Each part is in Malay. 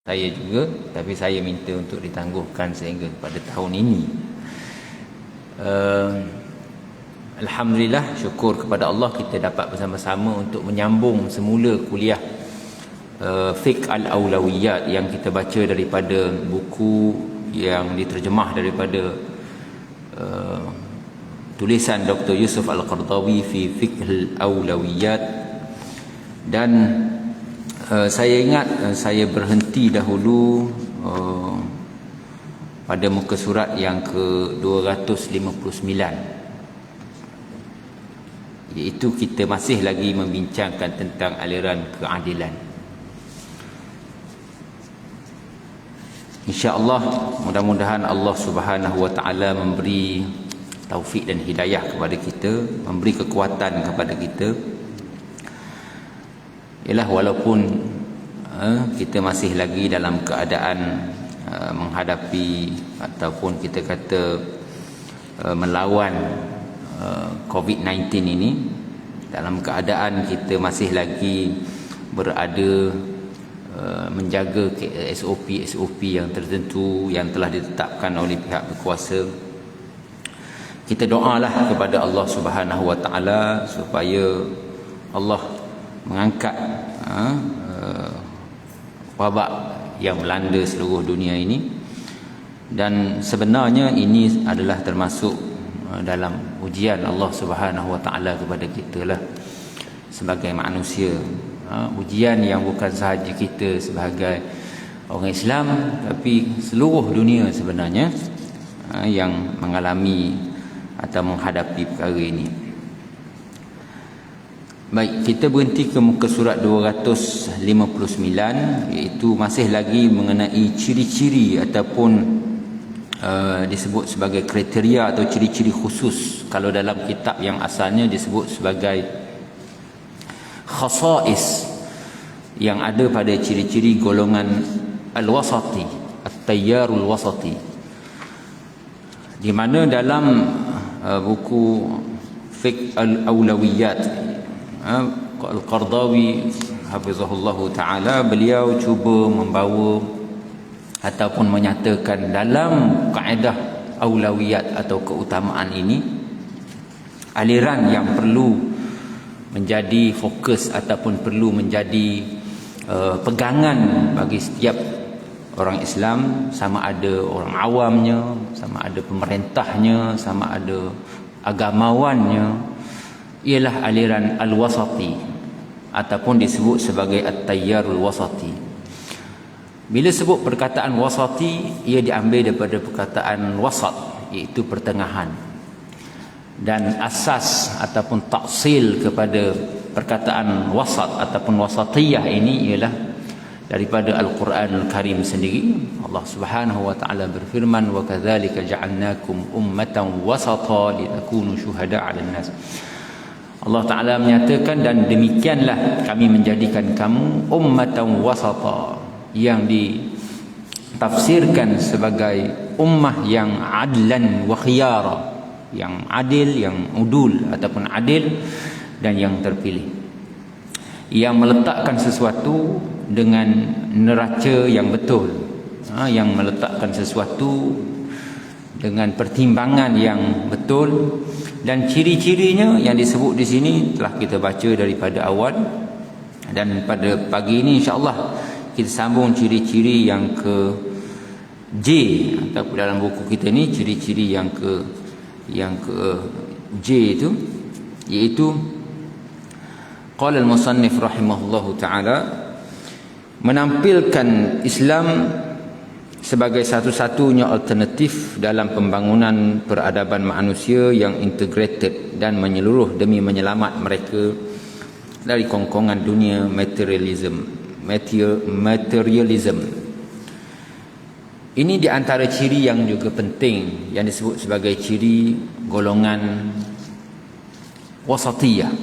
saya juga, tapi saya minta untuk ditangguhkan sehingga pada tahun ini. Alhamdulillah, syukur kepada Allah kita dapat bersama-sama untuk menyambung semula kuliah Fiqh Al-Awlawiyat yang kita baca daripada buku yang diterjemah daripada tulisan Dr. Yusuf Al-Qardawi fi Fiqh Al-Awlawiyat. Dan saya ingat saya berhenti dahulu pada muka surat yang ke-259, iaitu kita masih lagi membincangkan tentang aliran keadilan. InsyaAllah, mudah-mudahan Allah Subhanahu Wa Taala memberi taufik dan hidayah kepada kita, memberi kekuatan kepada kita. Ialah walaupun kita masih lagi dalam keadaan menghadapi ataupun kita kata melawan COVID-19 ini, dalam keadaan kita masih lagi berada menjaga SOP yang tertentu yang telah ditetapkan oleh pihak berkuasa. Kita doalah kepada Allah Subhanahu Wa Taala supaya Allah mengangkat wabak yang melanda seluruh dunia ini. Dan sebenarnya ini adalah termasuk dalam ujian Allah Subhanahu Wa Taala kepada kita lah sebagai manusia. Ujian yang bukan sahaja kita sebagai orang Islam, tapi seluruh dunia sebenarnya yang mengalami atau menghadapi perkara ini. Baik, kita berhenti ke muka surat 259, iaitu masih lagi mengenai ciri-ciri ataupun disebut sebagai kriteria atau ciri-ciri khusus. Kalau dalam kitab yang asalnya disebut sebagai khasais, yang ada pada ciri-ciri golongan al-wasati, at-tayyarul wasati, di mana dalam buku Fiqh Al-Awlawiyat Al-Qardawi hafizahullah ta'ala, beliau cuba membawa ataupun menyatakan dalam kaedah awlawiyat atau keutamaan ini, aliran yang perlu menjadi fokus ataupun perlu menjadi pegangan bagi setiap orang Islam, sama ada orang awamnya, sama ada pemerintahnya, sama ada agamawannya, ialah aliran al-wasati ataupun disebut sebagai at-tayyarul wasati. Bila sebut perkataan wasati, ia diambil daripada perkataan wasat, iaitu pertengahan. Dan asas ataupun taksil kepada perkataan wasat ataupun wasatiyah ini ialah daripada Al-Quranul Karim sendiri. Allah Subhanahu Wa Taala berfirman, wa kadzalika ja'alnakum ummatan wasata litakunu syuhada'a 'alan nas. Allah Ta'ala menyatakan, dan demikianlah kami menjadikan kamu ummatan wasata, yang ditafsirkan sebagai ummah yang adlan wa khiyara, yang adil, yang udul ataupun adil dan yang terpilih, yang meletakkan sesuatu dengan neraca yang betul, yang meletakkan sesuatu dengan pertimbangan yang betul. Dan ciri-cirinya yang disebut di sini telah kita baca daripada awal, dan pada pagi ini insya-Allah kita sambung ciri-ciri yang ke J, atau dalam buku kita ni ciri-ciri yang ke J itu, iaitu qala al-musannif rahimahullahu taala, menampilkan Islam sebagai satu-satunya alternatif dalam pembangunan peradaban manusia yang integrated dan menyeluruh demi menyelamat mereka dari kongkongan dunia materialism. Ini di antara ciri yang juga penting yang disebut sebagai ciri golongan wasatiyah,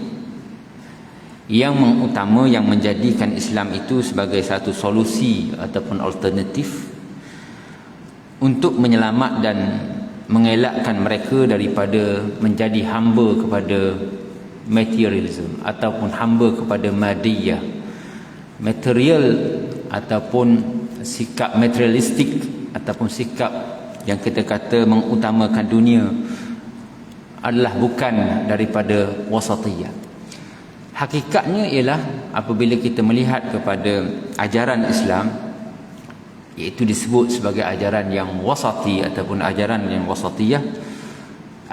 yang mengutama, yang menjadikan Islam itu sebagai satu solusi ataupun alternatif untuk menyelamat dan mengelakkan mereka daripada menjadi hamba kepada materialism ataupun hamba kepada madiyah, material ataupun sikap materialistik ataupun sikap yang kita kata mengutamakan dunia adalah bukan daripada wasatiyah. Hakikatnya ialah apabila kita melihat kepada ajaran Islam, iaitu disebut sebagai ajaran yang wasati ataupun ajaran yang wasatiyah,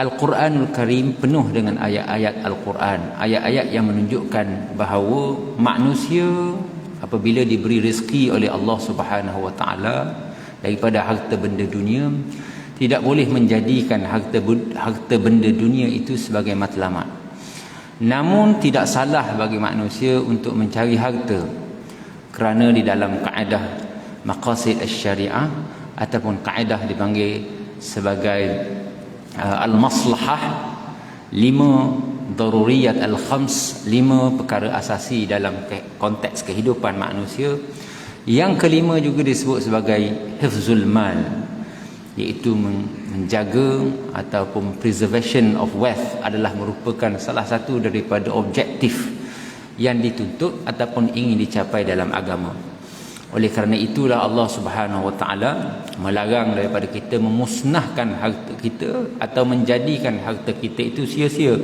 Al-Quranul Karim penuh dengan ayat-ayat Al-Quran, ayat-ayat yang menunjukkan bahawa manusia apabila diberi rezeki oleh Allah Subhanahu Wa Taala daripada harta benda dunia, tidak boleh menjadikan harta benda dunia itu sebagai matlamat. Namun tidak salah bagi manusia untuk mencari harta, kerana di dalam kaedah maqasid asy-syariah ataupun kaedah dipanggil sebagai al-maslahah, 5 daruriyat al-khams, 5 perkara asasi dalam konteks kehidupan manusia. Yang kelima juga disebut sebagai hifzul mal, iaitu menjaga ataupun preservation of wealth adalah merupakan salah satu daripada objektif yang dituntut ataupun ingin dicapai dalam agama. Oleh kerana itulah Allah Subhanahu Wa Taala melarang daripada kita memusnahkan harta kita atau menjadikan harta kita itu sia-sia,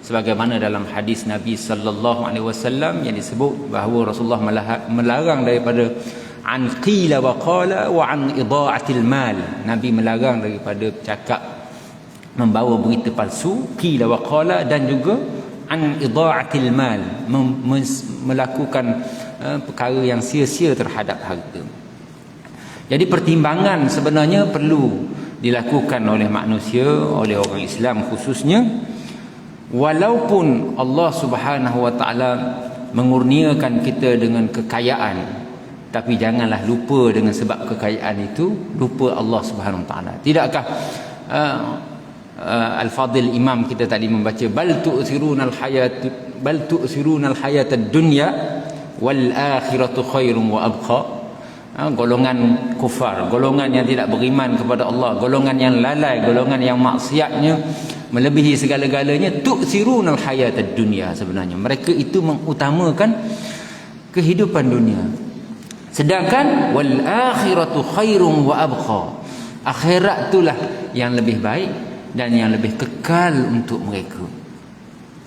sebagaimana dalam hadis Nabi sallallahu alaihi wasallam yang disebut bahawa Rasulullah melarang daripada an qila wa qala wa an ida'atil mal. Nabi melarang daripada cakap membawa berita palsu, qila wa qala, dan juga an ida'atil mal, melakukan perkara yang sia-sia terhadap harta. Jadi pertimbangan sebenarnya perlu dilakukan oleh manusia, oleh orang Islam khususnya. Walaupun Allah Subhanahu Wa Taala mengurniakan kita dengan kekayaan, tapi janganlah lupa dengan sebab kekayaan itu lupa Allah Subhanahu Wa Taala. Tidakkah Al-Fadil Imam kita tadi membaca bal tu'thirunal hayatad dunya wal akhiratu khairum wa abqa. Golongan kufar, golongan yang tidak beriman kepada Allah, golongan yang lalai, golongan yang maksiatnya melebihi segala-galanya, tu'thirunal hayatad dunya. Sebenarnya mereka itu mengutamakan kehidupan dunia, sedangkan wal akhiratu khairum wa abqa, akhirat itulah yang lebih baik dan yang lebih kekal untuk mereka.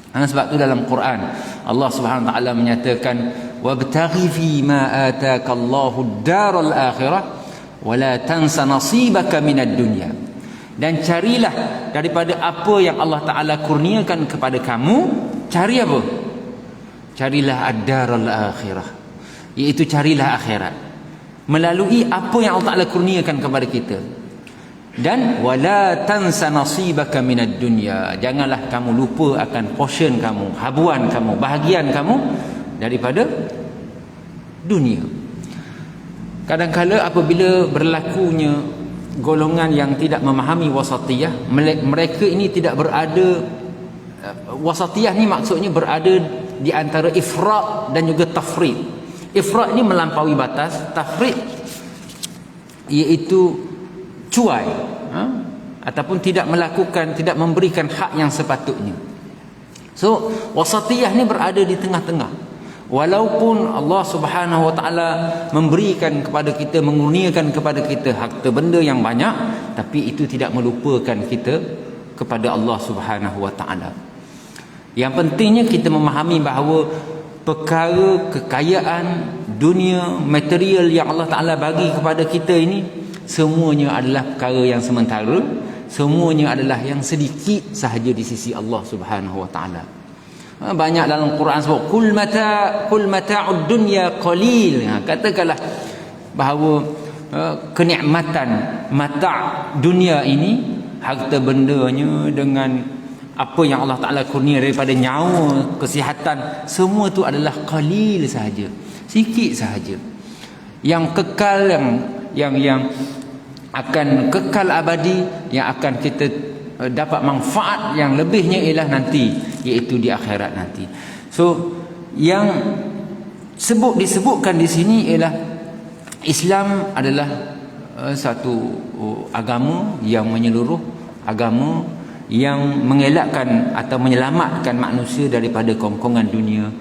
Sebab itu dalam Quran Allah Subhanahu Wa Taala menyatakan wabtaghi fi ma ataka Allahu ad-daral akhirah wa la tansa nasibaka minad dunya, dan carilah daripada apa yang Allah Taala kurniakan kepada kamu. Cari apa? Carilah ad-daral akhirah, iaitu carilah akhirat melalui apa yang Allah Taala kurniakan kepada kita. Dan wala tansa nasibaka minad dunya, janganlah kamu lupa akan portion kamu, habuan kamu, bahagian kamu daripada dunia. Kadang-kala apabila berlakunya golongan yang tidak memahami wasatiyah, mereka ini tidak berada, wasatiyah ni maksudnya berada di antara ifrat dan juga tafrid. Ifrat ni melampaui batas, tafrid iaitu cuai, ataupun tidak melakukan, tidak memberikan hak yang sepatutnya. So wasatiyah ni berada di tengah-tengah. Walaupun Allah Subhanahu Wa Taala memberikan kepada kita, mengurniakan kepada kita harta benda yang banyak, tapi itu tidak melupakan kita kepada Allah Subhanahu Wa Taala. Yang pentingnya kita memahami bahawa perkara kekayaan dunia, material yang Allah Taala bagi kepada kita ini semuanya adalah perkara yang sementara, semuanya adalah yang sedikit sahaja di sisi Allah Subhanahu Wa Taala. Banyak dalam Quran sebut kul mata'ud dunya qalil. Katakanlah bahawa kenikmatan mata' dunia ini, harta bendanya dengan apa yang Allah Taala kurnia daripada nyawa, kesihatan, semua itu adalah qalil sahaja, sikit sahaja. Yang kekal, yang akan kekal abadi, yang akan kita dapat manfaat yang lebihnya ialah nanti, iaitu di akhirat nanti. So yang disebutkan di sini ialah Islam adalah satu agama yang menyeluruh, agama yang mengelakkan atau menyelamatkan manusia daripada kongkongan dunia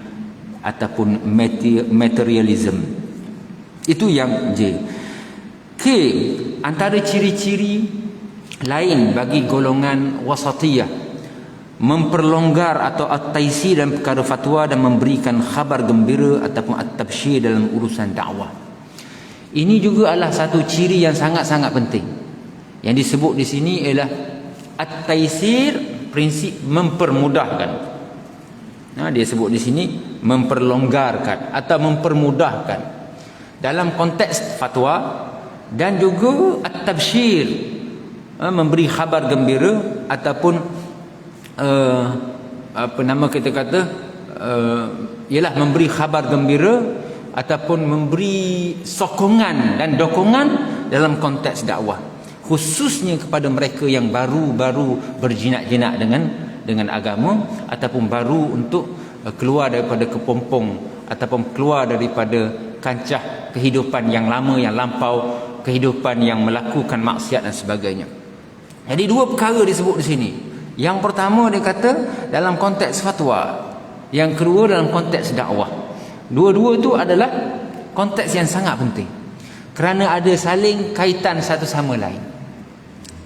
ataupun materialism. Itu yang J. K, antara ciri-ciri lain bagi golongan wasatiyah, memperlonggar atau at-taisir dalam perkara fatwa dan memberikan khabar gembira ataupun at-tabsyir dalam urusan dakwah. Ini juga adalah satu ciri yang sangat-sangat penting. Yang disebut di sini ialah at-taisir, prinsip mempermudahkan. Dia sebut di sini memperlonggarkan atau mempermudahkan dalam konteks fatwa, dan juga at-tabsyir, memberi khabar gembira ataupun apa nama kita kata, ialah memberi khabar gembira ataupun memberi sokongan dan dokongan dalam konteks dakwah, khususnya kepada mereka yang baru-baru berjinak-jinak dengan agama, ataupun baru untuk keluar daripada kepompong ataupun keluar daripada kancah kehidupan yang lama, yang lampau, kehidupan yang melakukan maksiat dan sebagainya. Jadi dua perkara disebut di sini. Yang pertama dia kata dalam konteks fatwa, yang kedua dalam konteks dakwah. Dua-dua itu adalah konteks yang sangat penting, kerana ada saling kaitan satu sama lain.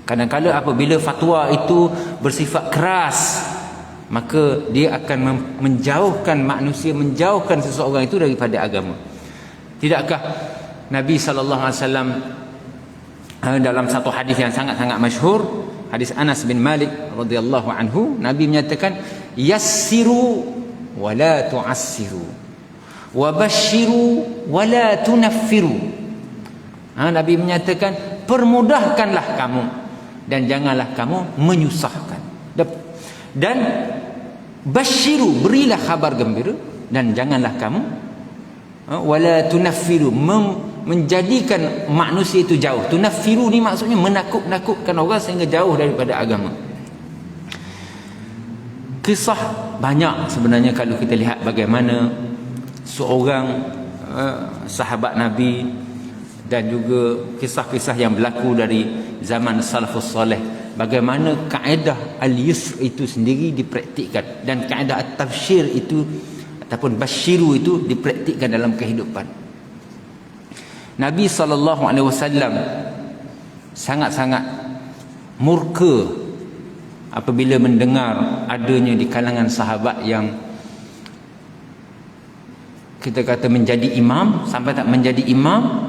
Kadang-kadang apabila fatwa itu bersifat keras, maka dia akan menjauhkan manusia, menjauhkan seseorang itu daripada agama. Tidakkah Nabi SAW dalam satu hadis yang sangat-sangat masyhur, hadis Anas bin Malik radhiyallahu anhu, Nabi menyatakan, yassiru wa la tu'assiru wa basyiru wa la tunaffiru. Nabi menyatakan, permudahkanlah kamu dan janganlah kamu menyusahkan, dan basyiru, berilah kabar gembira, dan janganlah kamu wala tunaffiru, menjadikan manusia itu jauh. Tunaffiru ni maksudnya menakut-nakutkan orang sehingga jauh daripada agama. Kisah banyak sebenarnya kalau kita lihat bagaimana seorang sahabat Nabi, dan juga kisah-kisah yang berlaku dari zaman salafus soleh, bagaimana kaedah al-yusr itu sendiri dipraktikkan, dan kaedah at-tabsyir itu ataupun basyiru itu dipraktikkan dalam kehidupan. Nabi SAW sangat-sangat murka apabila mendengar adanya di kalangan sahabat yang kita kata menjadi imam, sampai tak menjadi imam,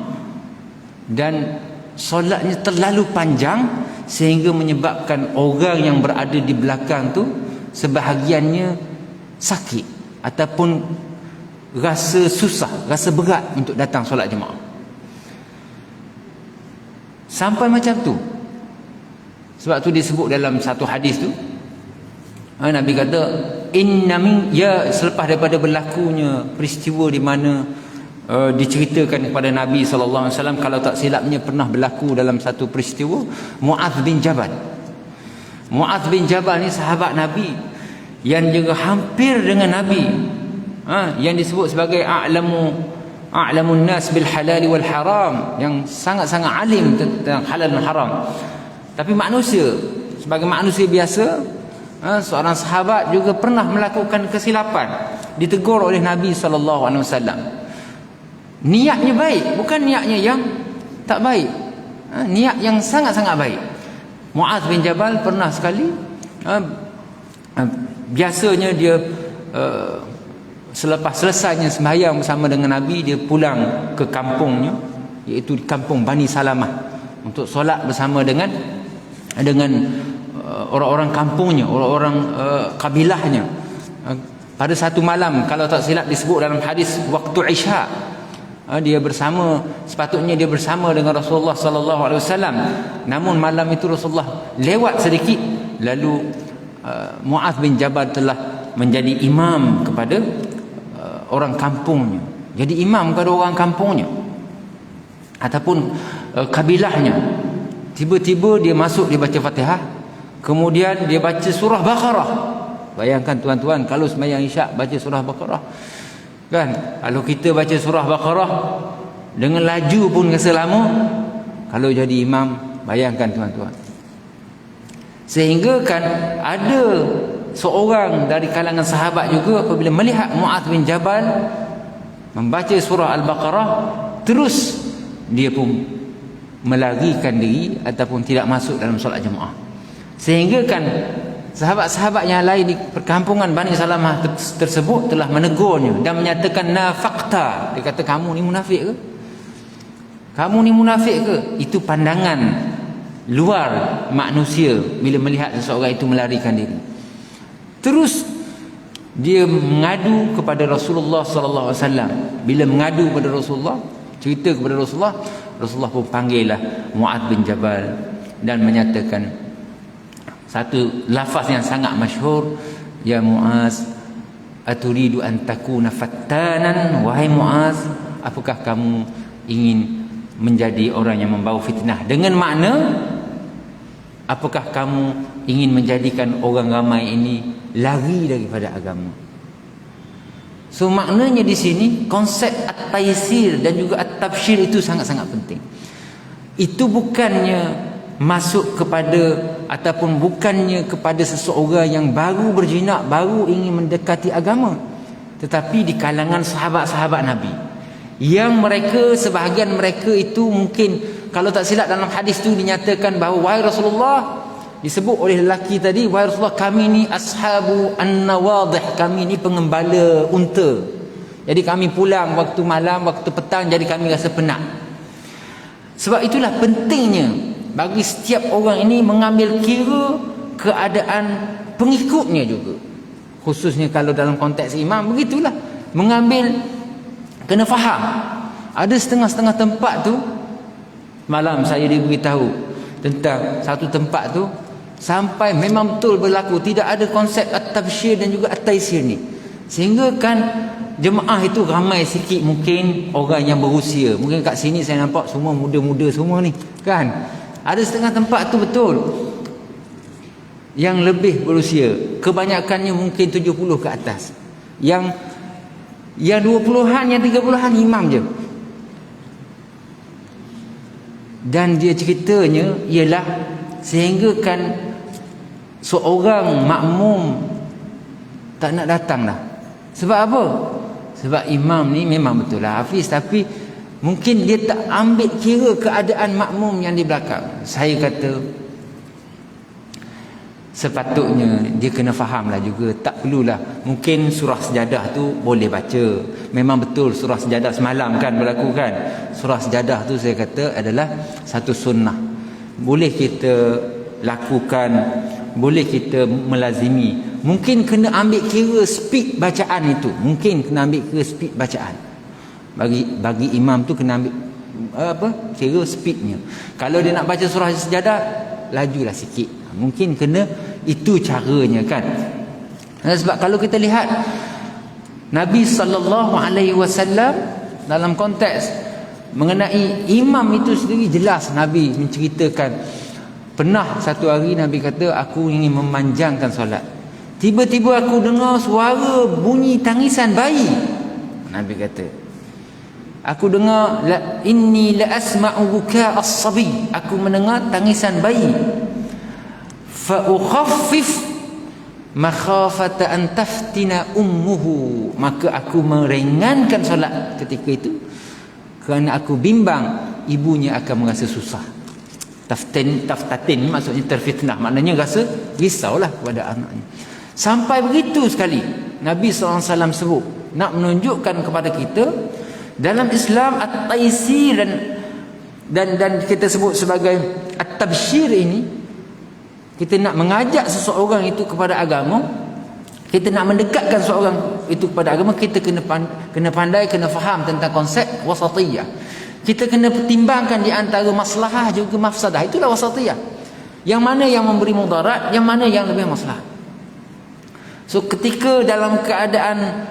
dan solatnya terlalu panjang sehingga menyebabkan orang yang berada di belakang tu sebahagiannya sakit ataupun rasa susah, rasa berat untuk datang solat jemaah. Sampai macam tu. Sebab tu disebut dalam satu hadis tu, Nabi kata, inna min, ya, selepas daripada berlakunya peristiwa di mana diceritakan kepada Nabi SAW, kalau tak silapnya pernah berlaku dalam satu peristiwa, Mu'adz bin Jabal. Mu'adz bin Jabal ni sahabat Nabi yang juga hampir dengan Nabi, yang disebut sebagai a'lamun nas bil halal wal haram, yang sangat-sangat alim tentang halal dan haram. Tapi manusia, sebagai manusia biasa, seorang sahabat juga pernah melakukan kesilapan, ditegur oleh Nabi SAW. Niatnya baik, bukan niatnya yang tak baik, niat yang sangat-sangat baik. Mu'adz bin Jabal pernah sekali, biasanya dia selepas selesainya sembahyang bersama dengan Nabi, dia pulang ke kampungnya, iaitu di kampung Bani Salamah, untuk solat bersama dengan orang-orang kampungnya, orang-orang kabilahnya. Pada satu malam, kalau tak silap disebut dalam hadis waktu Isya, dia bersama, sepatutnya dia bersama dengan Rasulullah SAW, namun malam itu Rasulullah lewat sedikit, lalu Mu'adz bin Jabal telah menjadi imam kepada orang kampungnya. Jadi imam kepada orang kampungnya ataupun kabilahnya. Tiba-tiba dia masuk, dia baca Fatihah, kemudian dia baca surah Baqarah. Bayangkan tuan-tuan, kalau sembahyang Isyak baca surah Baqarah, kan? Kalau kita baca surah Baqarah dengan laju pun rasa lama, kalau jadi imam, bayangkan tuan-tuan. Sehingga kan ada seorang dari kalangan sahabat juga apabila melihat Mu'adz bin Jabal membaca surah Al-Baqarah, terus dia pun melarikan diri ataupun tidak masuk dalam solat jemaah. Sehingga kan sahabat-sahabat yang lain di perkampungan Bani Salamah tersebut telah menegurnya dan menyatakan nafaqta. Dia kata, kamu ni munafik ke? Kamu ni munafik ke? Itu pandangan luar manusia bila melihat seseorang itu melarikan diri. Terus dia mengadu kepada Rasulullah sallallahu alaihi wasallam. Bila mengadu kepada Rasulullah, cerita kepada Rasulullah, Rasulullah pun panggillah Mu'adz bin Jabal dan menyatakan satu lafaz yang sangat masyhur, ya Mu'adz, aturidu an takuna fattanan, wahai Mu'adz, apakah kamu ingin menjadi orang yang membawa fitnah? Dengan makna, apakah kamu ingin menjadikan orang ramai ini lari daripada agama? So maknanya di sini konsep at-taysir dan juga at-tabsyir itu sangat-sangat penting. Itu bukannya masuk kepada ataupun bukannya kepada seseorang yang baru berjinak, baru ingin mendekati agama, tetapi di kalangan sahabat-sahabat Nabi yang mereka, sebahagian mereka itu mungkin, kalau tak silap dalam hadis itu dinyatakan bahawa, wahai Rasulullah, disebut oleh lelaki tadi, wahai Rasulullah, kami ni ashabu an-nawadih, kami ni pengembala unta. Jadi kami pulang waktu malam, waktu petang, jadi kami rasa penat. Sebab itulah pentingnya bagi setiap orang ini mengambil kira keadaan pengikutnya juga. Khususnya kalau dalam konteks imam, begitulah. Mengambil, kena faham. Ada setengah-setengah tempat tu, malam saya diberitahu tentang satu tempat tu, sampai memang betul berlaku tidak ada konsep at-tabsyir dan juga at-taysir ni, sehingga kan jemaah itu ramai sikit, mungkin orang yang berusia. Mungkin kat sini saya nampak semua muda-muda semua ni kan. Ada setengah tempat tu betul yang lebih berusia, kebanyakannya mungkin 70 ke atas, yang 20-an, yang 30-an imam je. Dan dia ceritanya ialah sehingga kan seorang makmum tak nak datang dah. Sebab apa? Sebab imam ni memang betul lah hafiz, tapi mungkin dia tak ambil kira keadaan makmum yang di belakang. Saya kata sepatutnya dia kena faham lah juga. Tak perlulah, mungkin surah sejadah tu boleh baca. Memang betul surah sejadah semalam kan berlaku kan. Surah sejadah tu saya kata adalah satu sunnah, boleh kita lakukan, boleh kita melazimi. Mungkin kena ambil kira speed bacaan itu, mungkin kena ambil kira speed bacaan. Bagi imam tu kena ambil kira speednya. Kalau dia nak baca surah sejadah, lajulah sikit, mungkin kena, itu caranya kan. Sebab kalau kita lihat Nabi SAW dalam konteks mengenai imam itu sendiri, jelas Nabi menceritakan, pernah satu hari Nabi kata, aku ingin memanjangkan solat, tiba-tiba aku dengar suara bunyi tangisan bayi. Nabi kata, aku dengar, inni la asma'u buka as-sabi, aku mendengar tangisan bayi. Fa ukhaffif makhafata an taftina ummuhu, maka aku meringankan solat ketika itu kerana aku bimbang ibunya akan merasa susah. Taftatin maksudnya terfitnah, maknanya rasa risaulah kepada anaknya. Sampai begitu sekali Nabi SAW sebut, nak menunjukkan kepada kita dalam Islam at-taysir dan kita sebut sebagai at-tabsyir ini, kita nak mengajak seseorang itu kepada agama, kita nak mendekatkan seseorang itu kepada agama, kita kena pandai, kena faham tentang konsep wasatiyah. Kita kena pertimbangkan di antara maslahah juga mafsadah. Itulah wasatiyah. Yang mana yang memberi mudarat, yang mana yang lebih maslahah. So ketika dalam keadaan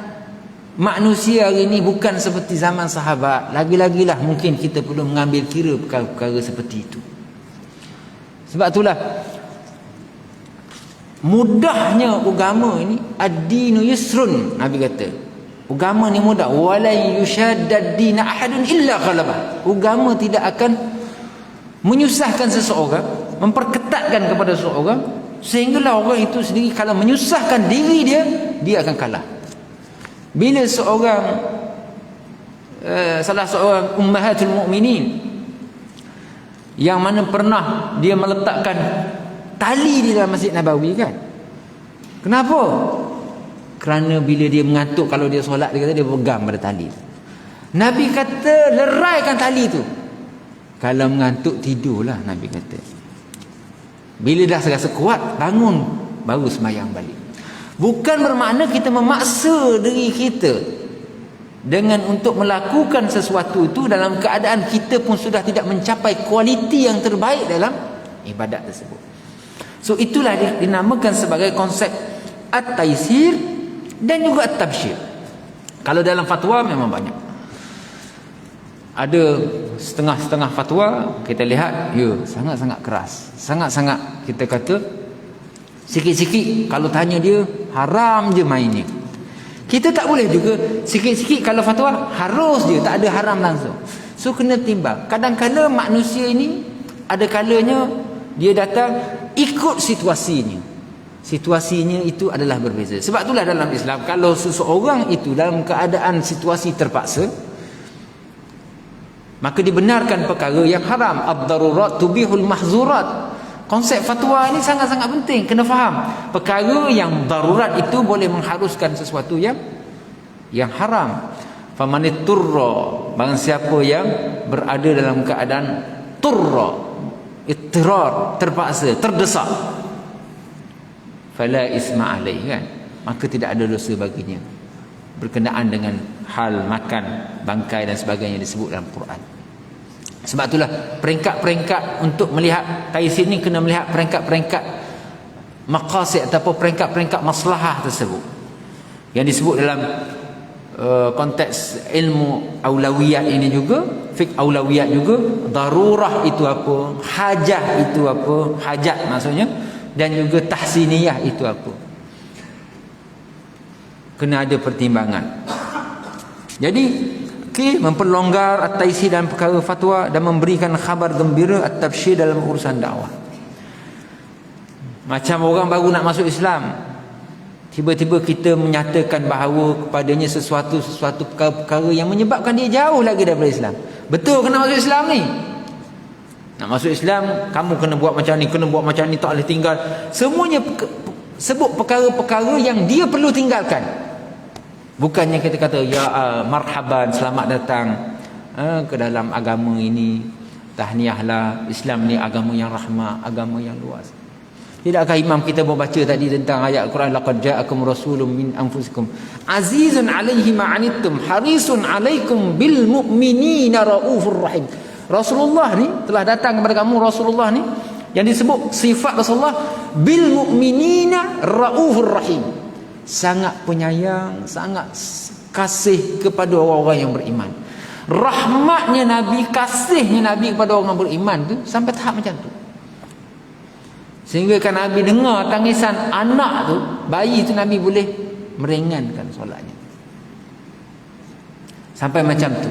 manusia hari ini bukan seperti zaman sahabat, lagi-lagilah mungkin kita perlu mengambil kira perkara-perkara seperti itu. Sebab itulah mudahnya agama ini, ad-dinu yusrun, Nabi kata agama ni mudah, wala yushaddad din ahadun illa ghalabah. Agama tidak akan menyusahkan seseorang, memperketatkan kepada seseorang, sehinggalah orang itu sendiri kalau menyusahkan diri dia akan kalah. Bila seorang salah seorang ummahatul mukminin yang mana pernah dia meletakkan tali di dalam Masjid Nabawi kan. Kenapa? Kerana bila dia mengantuk, kalau dia solat, dia kata dia pegang pada tali. Nabi kata leraikan tali tu. Kalau mengantuk tidurlah, Nabi kata. Bila dah rasa kuat, bangun, baru sembahyang balik. Bukan bermakna kita memaksa diri kita dengan untuk melakukan sesuatu itu dalam keadaan kita pun sudah tidak mencapai kualiti yang terbaik dalam ibadat tersebut. So itulah dinamakan sebagai konsep at-taysir dan juga at-tabsyir. Kalau dalam fatwa memang banyak. Ada setengah-setengah fatwa kita lihat sangat-sangat keras. Sangat-sangat kita kata sikit-sikit kalau tanya dia haram je mainnya. Kita tak boleh juga sikit-sikit kalau fatwa harus je, tak ada haram langsung. So kena timbang. Kadang-kadang manusia ini ada kalanya dia datang ikut situasinya. Situasinya itu adalah berbeza. Sebab itulah dalam Islam kalau seseorang itu dalam keadaan situasi terpaksa, maka dibenarkan perkara yang haram. Ad-darurat tubihul mahzurat. Konsep fatwa ini sangat-sangat penting, kena faham. Perkara yang darurat itu boleh mengharuskan sesuatu yang haram. Famanitturra, barang siapa yang berada dalam keadaan turra, ittirar, terpaksa, terdesak, fala isma alaih, kan? Maka tidak ada dosa baginya berkenaan dengan hal makan bangkai dan sebagainya disebut dalam Quran. Sebab itulah peringkat-peringkat untuk melihat taysir ni kena melihat peringkat-peringkat maqasid ataupun peringkat-peringkat maslahah tersebut yang disebut dalam konteks ilmu aulawiyat ini juga, fiqh aulawiyat juga. Darurah itu apa, hajah itu apa, hajat maksudnya, dan juga tahsiniyah itu apa. Kena ada pertimbangan. Jadi memperlonggar at-taysir dalam perkara fatwa dan memberikan khabar gembira at-tabsyir dalam urusan dakwah. Macam orang baru nak masuk Islam, tiba-tiba kita menyatakan bahawa kepadanya sesuatu perkara-perkara yang menyebabkan dia jauh lagi daripada Islam. Betul kena masuk Islam ni. Nak masuk Islam, kamu kena buat macam ni, kena buat macam ni, tak boleh tinggal. Semuanya sebut perkara-perkara yang dia perlu tinggalkan. Bukannya kita kata marhaban, selamat datang ke dalam agama ini, tahniahlah, Islam ni agama yang rahmah, agama yang luas. Tidakkah imam kita membaca tadi tentang ayat Al-Quran, laqad ja'akum rasulun min anfusikum azizun 'alaihi ma 'anittum harisun 'alaikum bil mu'minina raufur rahim. Rasulullah ni telah datang kepada kamu, Rasulullah ni yang disebut sifat Rasulullah bil mu'minina raufur rahim. Sangat penyayang, sangat kasih kepada orang-orang yang beriman. Rahmatnya Nabi, kasihnya Nabi kepada orang beriman tu sampai tahap macam tu. Sehingga kan Nabi dengar tangisan anak tu, bayi tu, Nabi boleh meringankan solatnya. Sampai macam tu.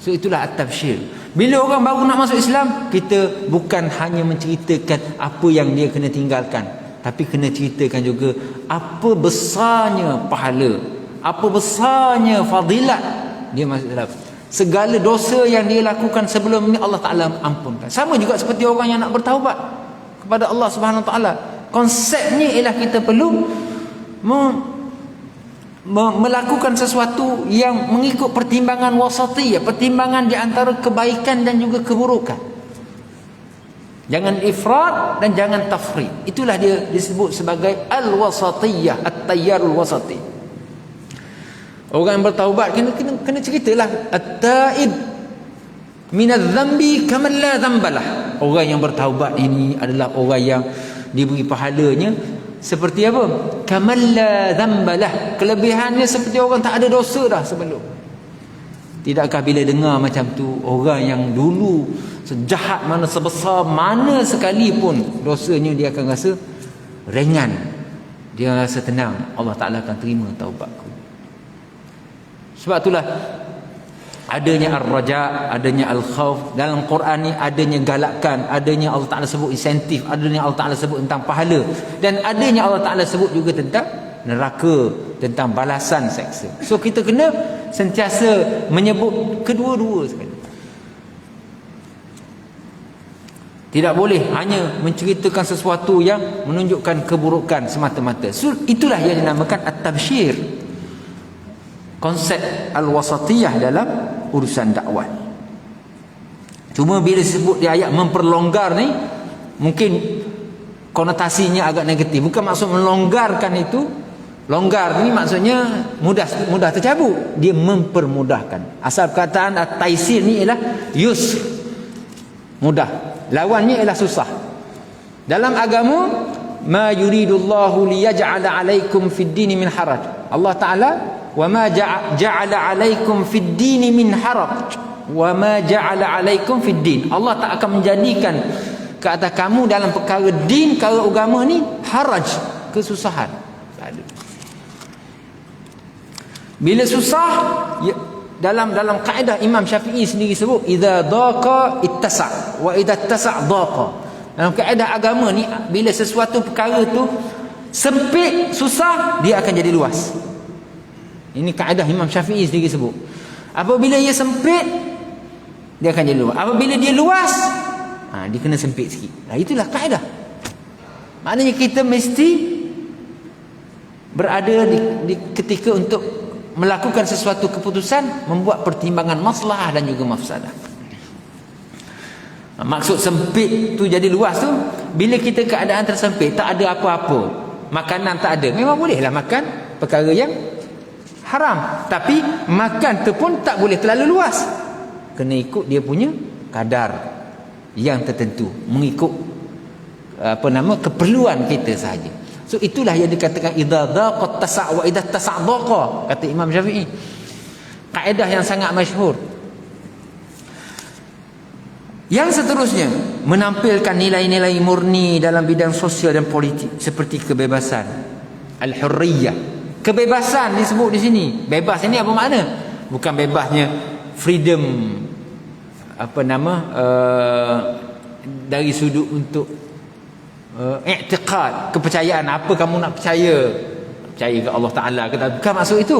So itulah at-tabsyir. Bila orang baru nak masuk Islam, kita bukan hanya menceritakan apa yang dia kena tinggalkan, tapi kena ceritakan juga apa besarnya pahala, apa besarnya fadilat dia masuk dalam. Segala dosa yang dia lakukan sebelum ini Allah Ta'ala ampunkan. Sama juga seperti orang yang nak bertaubat kepada Allah Subhanahu Wa Ta'ala. Konsepnya ialah kita perlu melakukan sesuatu yang mengikut pertimbangan wasatiyah, pertimbangan di antara kebaikan dan juga keburukan. Jangan ifrat dan jangan tafrid. Itulah dia disebut sebagai al-wasatiyah, at-tayyarul wasati. Orang yang bertaubat kena ceritalah at-taib minadz-dzambi kaman la dzambalah. Orang yang bertaubat ini adalah orang yang diberi pahalanya seperti apa? Kaman la dzambalah. Kelebihannya seperti orang tak ada dosa dah sebelum. Tidakkah bila dengar macam tu, orang yang dulu sejahat mana, sebesar mana sekalipun dosanya, dia akan rasa ringan, dia rasa tenang, Allah Ta'ala akan terima taubatku. Sebab itulah adanya ar-raja, adanya al-khawf dalam Quran ni, adanya galakan, adanya Allah Ta'ala sebut insentif, adanya Allah Ta'ala sebut tentang pahala, dan adanya Allah Ta'ala sebut juga tentang neraka, tentang balasan seksa. So kita kena sentiasa menyebut kedua-dua sekali. Tidak boleh hanya menceritakan sesuatu yang menunjukkan keburukan semata-mata. So, itulah yang dinamakan at-tabsyir. Konsep al-wasatiyah dalam urusan dakwah. Cuma bila sebut di ayat memperlonggar ni, mungkin konotasinya agak negatif. Bukan maksud melonggarkan itu. Longgar ni maksudnya mudah tercabut. Dia mempermudahkan. Asal perkataan at-taisir ni ialah yusr, mudah. Lawannya ialah susah. Dalam agama, ma yuridullahu liyaj'ala 'alaikum fid dini min haraj. Allah Taala, wa ma ja'ala 'alaikum fid dini min haraj. Wa ma ja'ala 'alaikum fid din. Allah tak akan menjadikan ke atas kamu dalam perkara din, perkara agama ni haraj, kesusahan. Tak ada. Bila susah, dalam kaedah Imam Syafi'i sendiri sebut idza daqa ittasa' wa idza ittasa' daqa. Dalam kaedah agama ni, bila sesuatu perkara tu sempit, susah, dia akan jadi luas. Ini kaedah Imam Syafi'i sendiri sebut. Apabila ia sempit, dia akan jadi luas. Apabila dia luas, dia kena sempit sikit. Itulah kaedah. Maknanya kita mesti berada di ketika untuk melakukan sesuatu keputusan, membuat pertimbangan maslahah dan juga mafsadah. Maksud sempit tu jadi luas tu, bila kita keadaan tersempit, tak ada apa-apa, makanan tak ada, memang bolehlah makan perkara yang haram, tapi makan tu pun tak boleh terlalu luas, kena ikut dia punya kadar yang tertentu, mengikut keperluan kita sahaja. So itulah yang dikatakan idza daqat tasa' wa idza tasa' daqa, kata Imam Syafi'i. Kaedah yang sangat masyhur. Yang seterusnya, menampilkan nilai-nilai murni dalam bidang sosial dan politik seperti kebebasan, al-hurriyah. Kebebasan disebut di sini. Bebas ini apa makna? Bukan bebasnya freedom dari sudut untuk i'tiqad, kepercayaan, apa kamu nak percaya ke Allah Ta'ala ke tak, bukan maksud itu.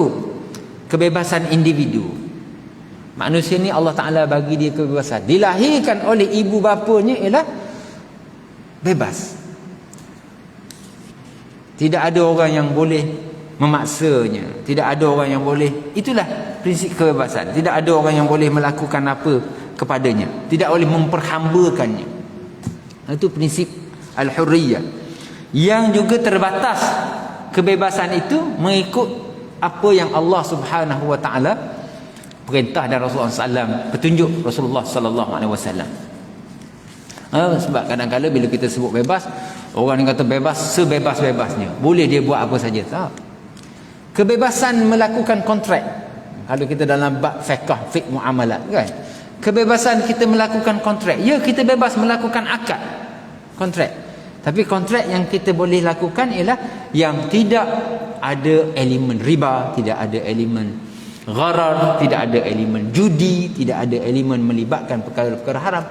Kebebasan individu, manusia ni Allah Ta'ala bagi dia kebebasan, dilahirkan oleh ibu bapanya ialah bebas, tidak ada orang yang boleh memaksanya, tidak ada orang yang boleh, itulah prinsip kebebasan. Tidak ada orang yang boleh melakukan apa kepadanya, tidak boleh memperhambakannya. Itu prinsip al-hurriyah, yang juga terbatas kebebasan itu mengikut apa yang Allah Subhanahu wa taala perintah dan Rasulullah SAW, petunjuk Rasulullah sallallahu alaihi wasallam. Sebab kadang-kadang bila kita sebut bebas, orang yang kata bebas sebebas-bebasnya, boleh dia buat apa saja. Tak. Kebebasan melakukan kontrak, kalau kita dalam bab fiqh muamalat kan, kebebasan kita melakukan kontrak, ya, kita bebas melakukan akad kontrak. Tapi kontrak yang kita boleh lakukan ialah yang tidak ada elemen riba, tidak ada elemen gharar, tidak ada elemen judi, tidak ada elemen melibatkan perkara-perkara haram.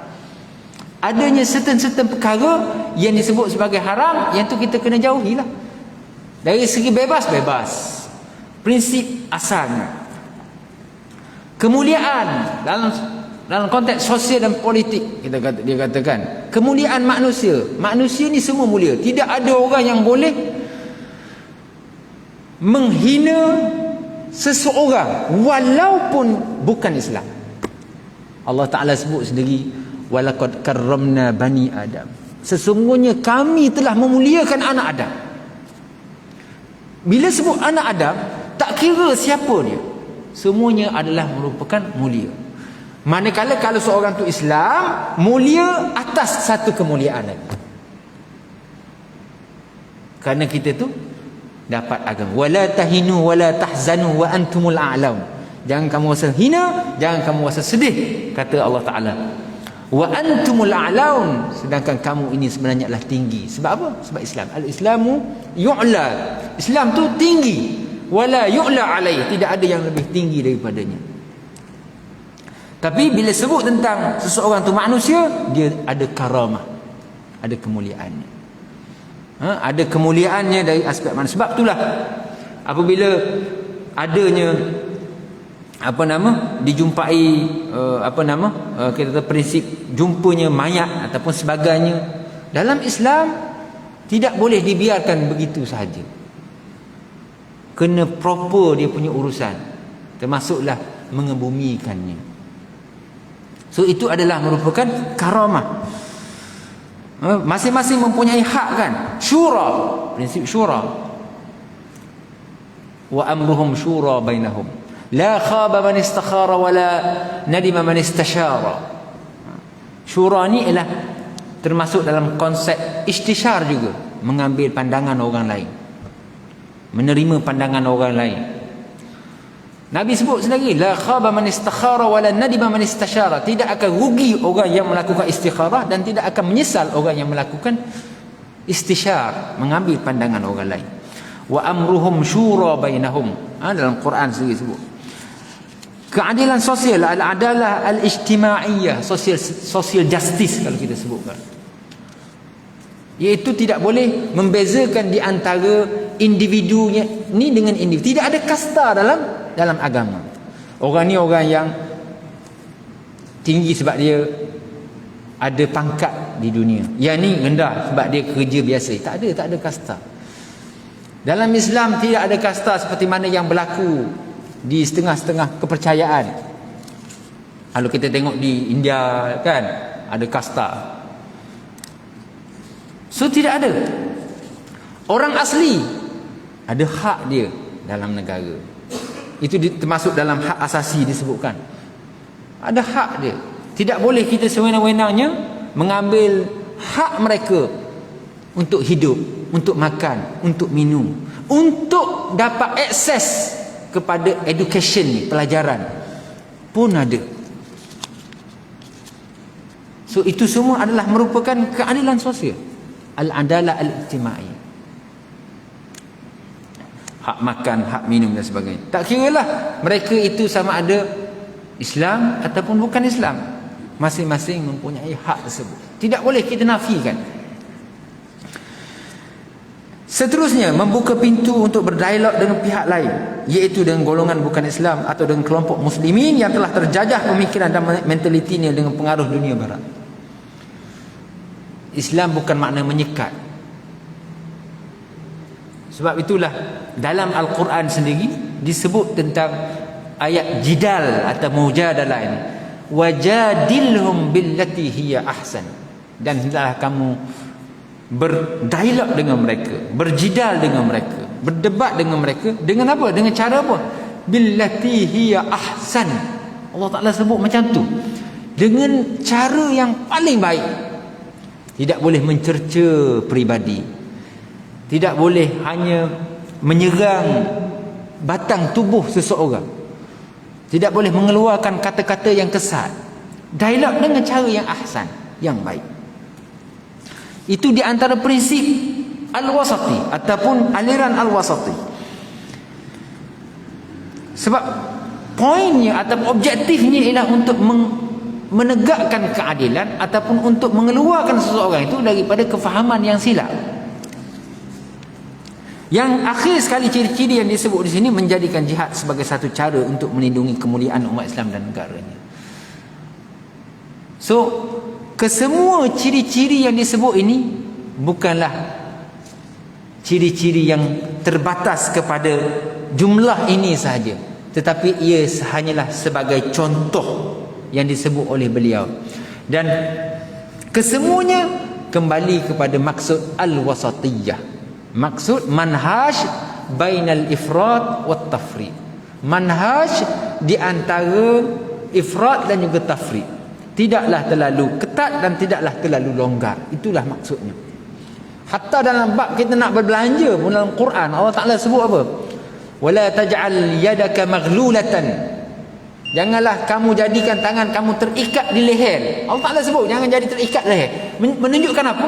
Adanya certain perkara yang disebut sebagai haram, yang tu kita kena jauhilah. Dari segi bebas, prinsip asalnya. Kemuliaan dalam konteks sosial dan politik, dia katakan kemuliaan manusia ni semua mulia. Tidak ada orang yang boleh menghina seseorang walaupun bukan Islam. Allah Ta'ala sebut sendiri, walaqad karramna bani Adam, sesungguhnya kami telah memuliakan anak Adam. Bila sebut anak Adam, tak kira siapa dia, semuanya adalah merupakan mulia. Manakala kalau seorang tu Islam, mulia atas satu kemuliaan lagi. Kerana kita tu dapat agama. Wala tahinu wala tahzanu wa antumul a'laun. Jangan kamu rasa hina, jangan kamu rasa sedih, kata Allah Ta'ala. Wa antumul a'laun, sedangkan kamu ini sebenarnya adalah tinggi. Sebab apa? Sebab Islam. Al-Islamu yu'la. Islam tu tinggi. Wala yu'la alaih, tidak ada yang lebih tinggi daripadanya. Tapi bila sebut tentang seseorang tu manusia, dia ada karamah, ada kemuliaannya. Ada kemuliaannya dari aspek mana. Sebab itulah apabila adanya dijumpai kita kata prinsip jumpanya mayat ataupun sebagainya. Dalam Islam tidak boleh dibiarkan begitu sahaja. Kena proper dia punya urusan, termasuklah mengebumikannya. So itu adalah merupakan karamah. Masing-masing mempunyai hak kan. Syura, prinsip syura. Wa amruhum syura bainahum. La khaba man istakhara wa la nadima man istashara. Syura ni ialah termasuk dalam konsep istisyar juga, mengambil pandangan orang lain, menerima pandangan orang lain. Nabi sebut sendiri, la khaba man istakhara wa la nadima man istashara. Tidak akan rugi orang yang melakukan istikharah dan tidak akan menyesal orang yang melakukan istisyar, mengambil pandangan orang lain. Wa amruhum syura bainahum. Dalam Quran sendiri sebut. Keadilan sosial, al-adalah al-ijtimaiyah, social justice kalau kita sebutkan. Iaitu tidak boleh membezakan di antara individunya ni dengan individu. Tidak ada kasta dalam agama. Orang ni orang yang tinggi sebab dia ada pangkat di dunia. Yang ni rendah sebab dia kerja biasa. Tak ada kasta. Dalam Islam tidak ada kasta seperti mana yang berlaku di setengah-setengah kepercayaan. Kalau kita tengok di India kan, ada kasta. So tidak ada. Orang asli ada hak dia dalam negara. Itu termasuk dalam hak asasi disebutkan. Ada hak dia. Tidak boleh kita sewenang-wenangnya mengambil hak mereka untuk hidup, untuk makan, untuk minum, untuk dapat akses kepada education, pelajaran pun ada. So itu semua adalah merupakan keadilan sosial, al-adalah al-ijtimaiyah. Hak makan, hak minum dan sebagainya. Tak kiralah mereka itu sama ada Islam ataupun bukan Islam, masing-masing mempunyai hak tersebut. Tidak boleh kita nafikan. Seterusnya, membuka pintu untuk berdialog dengan pihak lain, iaitu dengan golongan bukan Islam atau dengan kelompok muslimin yang telah terjajah pemikiran dan mentalitinya dengan pengaruh dunia barat. Islam bukan makna menyekat. Sebab itulah dalam Al-Quran sendiri disebut tentang ayat jidal atau mujadalah ini. Wajadilhum billati hiya ahsan. Dan hendaklah kamu berdialog dengan mereka, berjidal dengan mereka, berdebat dengan mereka. Dengan apa? Dengan cara apa? Billati hiya ahsan. Allah Ta'ala sebut macam tu, dengan cara yang paling baik. Tidak boleh mencerca peribadi, tidak boleh hanya menyerang batang tubuh seseorang, tidak boleh mengeluarkan kata-kata yang kesat. Dialog dengan cara yang ahsan, yang baik. Itu di antara prinsip al-wasati ataupun aliran al-wasati. Sebab poinnya atau objektifnya ialah untuk menegakkan keadilan ataupun untuk mengeluarkan seseorang itu daripada kefahaman yang silap. Yang akhir sekali ciri-ciri yang disebut di sini menjadikan jihad sebagai satu cara untuk melindungi kemuliaan umat Islam dan negaranya. So kesemua ciri-ciri yang disebut ini bukanlah ciri-ciri yang terbatas kepada jumlah ini sahaja, tetapi ia hanyalah sebagai contoh yang disebut oleh beliau. Dan kesemuanya kembali kepada maksud al-wasatiyah, maksud manhaj bainal ifrat wat tafrid, manhaj di antara ifrat dan juga tafrid. Tidaklah terlalu ketat dan tidaklah terlalu longgar. Itulah maksudnya. Hatta dalam bab kita nak berbelanja pun dalam Quran, Allah Ta'ala sebut apa? Wala taj'al yadaka maghlulatan. Janganlah kamu jadikan tangan kamu terikat di leher. Allah Ta'ala sebut jangan jadi terikat leher. Menunjukkan apa?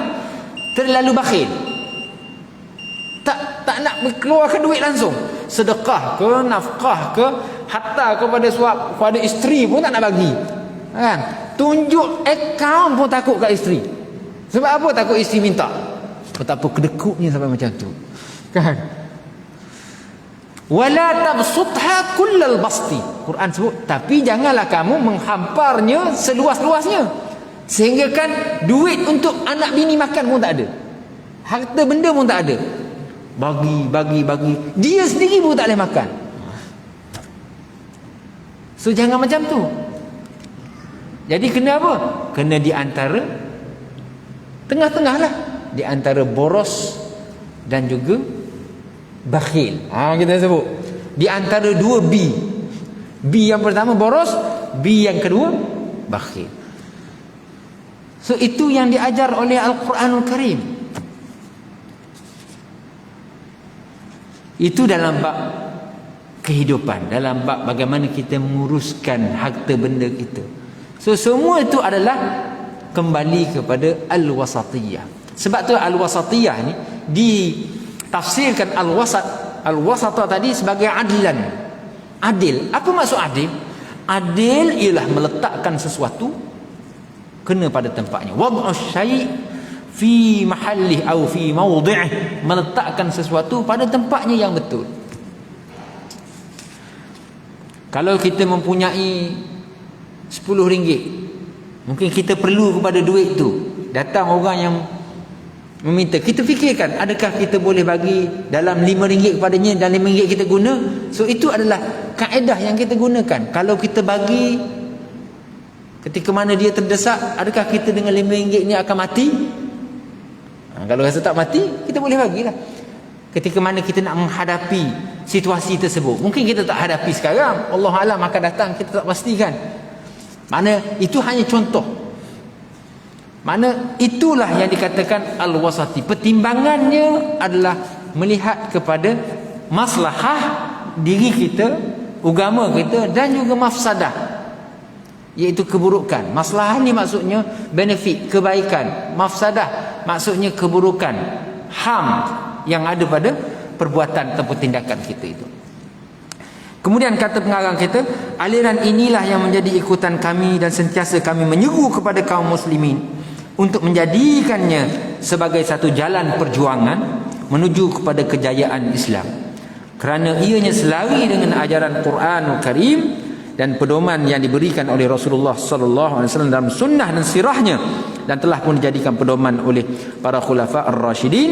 Terlalu bakhil. Tak nak keluarkan duit langsung. Sedekah ke, nafkah ke, hatta kepada isteri pun tak nak bagi. Kan? Tunjuk akaun pun takut kat isteri. Sebab apa takut isteri minta? Betapa kedekutnya sampai macam tu. Kan? Wala tabsutha kullal basti. Quran sebut, tapi janganlah kamu menghamparnya seluas-luasnya. Sehingga kan duit untuk anak bini makan pun tak ada. Harta benda pun tak ada. Bagi. Dia sendiri pun tak boleh makan. So jangan macam tu. Jadi kena apa? Kena di antara tengah-tengah lah. Di antara boros dan juga bakhil. Kita sebut. Di antara dua B. B yang pertama boros, B yang kedua bakhil. So itu yang diajar oleh Al-Quranul Karim. Itu dalam bab kehidupan, dalam bab bagaimana kita menguruskan harta benda kita. So semua itu adalah kembali kepada al-wasatiyah. Sebab tu al-wasatiyah ni ditafsirkan al-wasatah tadi sebagai adilan. Adil. Apa maksud adil? Adil ialah meletakkan sesuatu kena pada tempatnya. Wad'u syai' fi mahallih atau fi mawdi'ih, meletakkan sesuatu pada tempatnya yang betul. Kalau kita mempunyai RM10, mungkin kita perlu kepada duit tu, datang orang yang meminta, kita fikirkan adakah kita boleh bagi dalam RM5 kepadanya dan RM5 kita guna. So itu adalah kaedah yang kita gunakan. Kalau kita bagi ketika mana dia terdesak, adakah kita dengan RM5 ni akan mati? Kalau rasa tak mati, kita boleh bagilah. Ketika mana kita nak menghadapi situasi tersebut, mungkin kita tak hadapi sekarang, Allah Alam akan datang, kita tak pastikan. Mana itu hanya contoh. Mana itulah yang dikatakan al-wasati. Pertimbangannya adalah melihat kepada maslahah diri kita, agama kita, dan juga mafsadah, iaitu keburukan. Maslahah ni maksudnya benefit, kebaikan. Mafsadah maksudnya keburukan, harm yang ada pada perbuatan ataupun tindakan kita itu. Kemudian kata pengarang kita, aliran inilah yang menjadi ikutan kami dan sentiasa kami menyeru kepada kaum muslimin untuk menjadikannya sebagai satu jalan perjuangan menuju kepada kejayaan Islam, kerana ianya selari dengan ajaran Quranul Karim dan pedoman yang diberikan oleh Rasulullah sallallahu alaihi wasallam dalam sunnah dan sirahnya, dan telah pun dijadikan pedoman oleh para khulafa ar-rasyidin,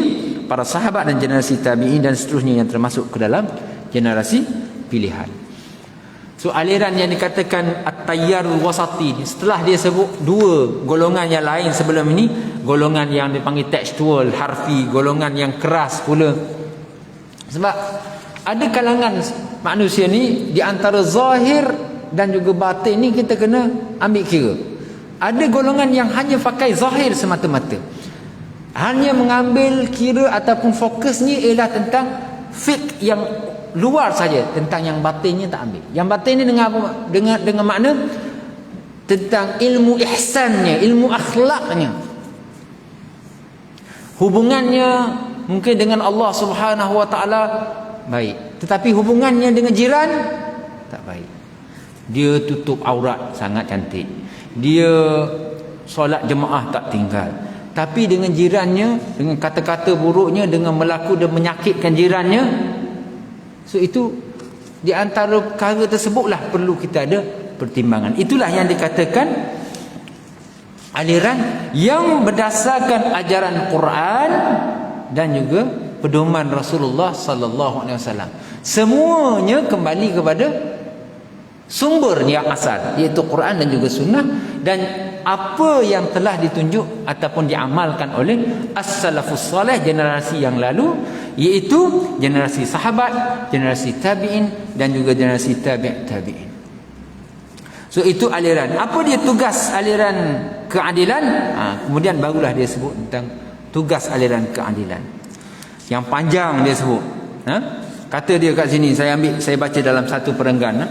para sahabat dan generasi tabi'in dan seterusnya yang termasuk ke dalam generasi pilihan. So aliran yang dikatakan at-tayyarul wasati, setelah dia sebut dua golongan yang lain sebelum ini, golongan yang dipanggil tekstual, harfi, golongan yang keras pula. Sebab ada kalangan manusia ni, di antara zahir dan juga batin ni kita kena ambil kira. Ada golongan yang hanya pakai zahir semata-mata, hanya mengambil kira ataupun fokusnya ialah tentang fiqh yang luar saja, tentang yang batinnya tak ambil. Yang batin ni dengan apa? Dengan makna tentang ilmu ihsannya, ilmu akhlaknya, hubungannya mungkin dengan Allah Subhanahu wa taala baik, tetapi hubungannya dengan jiran tak baik. Dia tutup aurat sangat cantik, dia solat jemaah tak tinggal, tapi dengan jirannya, dengan kata-kata buruknya, dengan melaku dan menyakitkan jirannya. So itu di antara perkara tersebutlah perlu kita ada pertimbangan. Itulah yang dikatakan aliran yang berdasarkan ajaran Quran dan juga pedoman Rasulullah sallallahu alaihi wasallam. Semuanya kembali kepada sumber yang asal, iaitu Quran dan juga sunnah, dan apa yang telah ditunjuk ataupun diamalkan oleh as-salafus salih, generasi yang lalu, iaitu generasi sahabat, generasi tabi'in dan juga generasi tabi'in. So itu aliran. Apa dia tugas aliran keadilan? Kemudian barulah dia sebut tentang tugas aliran keadilan. Yang panjang dia sebut. Kata dia kat sini, saya baca dalam satu perenggan.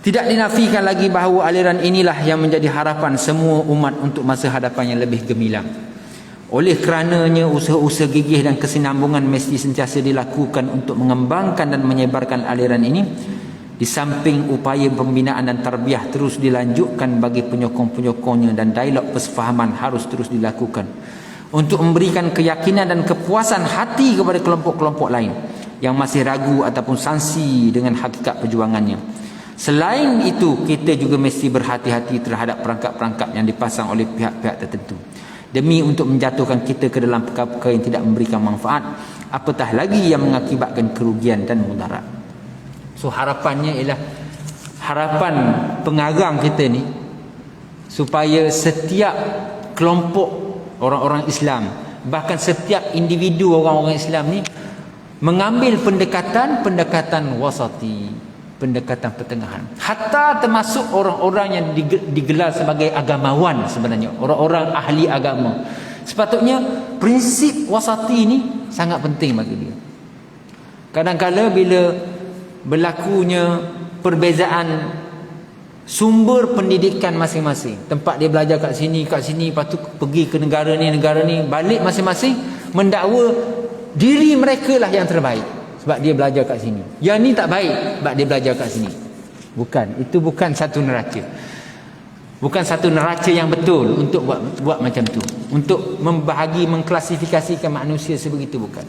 Tidak dinafikan lagi bahawa aliran inilah yang menjadi harapan semua umat untuk masa hadapan yang lebih gemilang. Oleh kerananya usaha-usaha gigih dan kesinambungan mesti sentiasa dilakukan untuk mengembangkan dan menyebarkan aliran ini. Di samping upaya pembinaan dan tarbiyah terus dilanjutkan bagi penyokong-penyokongnya, dan dialog persefahaman harus terus dilakukan untuk memberikan keyakinan dan kepuasan hati kepada kelompok-kelompok lain yang masih ragu ataupun sangsi dengan hakikat perjuangannya. Selain itu, kita juga mesti berhati-hati terhadap perangkap-perangkap yang dipasang oleh pihak-pihak tertentu demi untuk menjatuhkan kita ke dalam perkara-perkara yang tidak memberikan manfaat, apatah lagi yang mengakibatkan kerugian dan mudarat. So harapannya ialah harapan pengarang kita ni supaya setiap kelompok orang-orang Islam, bahkan setiap individu orang-orang Islam ni mengambil pendekatan wasati, pendekatan pertengahan. Hatta termasuk orang-orang yang digelar sebagai agamawan sebenarnya, orang-orang ahli agama. Sepatutnya prinsip wasati ni sangat penting bagi dia. Kadang-kadang bila berlakunya perbezaan sumber pendidikan masing-masing, tempat dia belajar kat sini, lepas tu pergi ke negara ni, balik masing-masing mendakwa diri mereka lah yang terbaik sebab dia belajar kat sini. Yang ni tak baik sebab dia belajar kat sini. Bukan, itu bukan satu neraca. Bukan satu neraca yang betul untuk buat macam tu. Untuk membahagi, mengklasifikasikan manusia sebegitu, bukan.